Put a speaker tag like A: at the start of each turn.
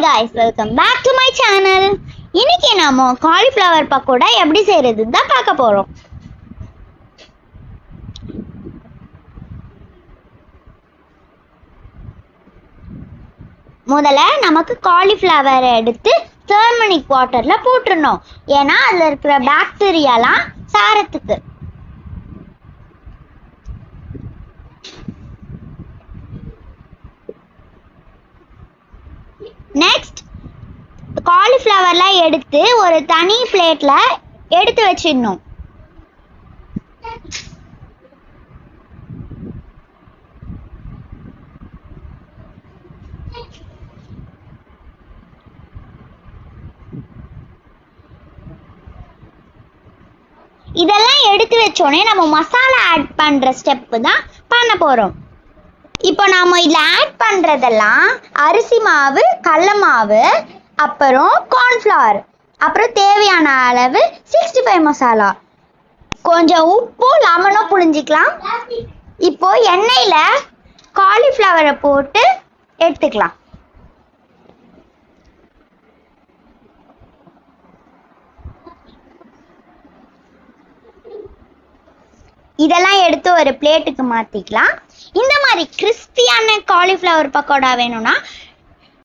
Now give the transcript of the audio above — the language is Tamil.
A: guys, welcome back to my channel. இன்னைக்கு நாம காலிஃப்ளவர் பக்கோடா எப்படி செய்யறதுன்னு தான் பார்க்க போறோம். முதல்ல நமக்கு காலிஃப்ளவர் எடுத்து டர்மரிக் வாட்டர்ல போட்டுறணும். ஏன்னா அதுல இருக்கிற பாக்டீரியாலாம் சாரத்துக்கு. நெக்ஸ்ட் காலிஃப்ளவர்லாம் எடுத்து ஒரு தனி பிளேட்ல எடுத்து வச்சிடணும். இதெல்லாம் எடுத்து வச்சோடனே நம்ம மசாலா ஆட் பண்ற ஸ்டெப் தான் பண்ண போறோம். இப்போ நாம இதில் ஆட் பண்ணுறதெல்லாம் அரிசி மாவு, கடலை மாவு, அப்புறம் கார்ன்ஃப்ளவர், அப்புறம் தேவையான அளவு 65 மசாலா, கொஞ்சம் உப்பும் லெமனும் புழிஞ்சிக்கலாம். இப்போ எண்ணெயில் காலிஃப்ளவரை போட்டு எடுத்துக்கலாம். இதெல்லாம் எடுத்து ஒரு பிளேட்டுக்கு மாற்றிக்கலாம். இந்த மாதிரி கிறிஸ்பியான காலிஃப்ளவர் பக்கோடா வேணும்னா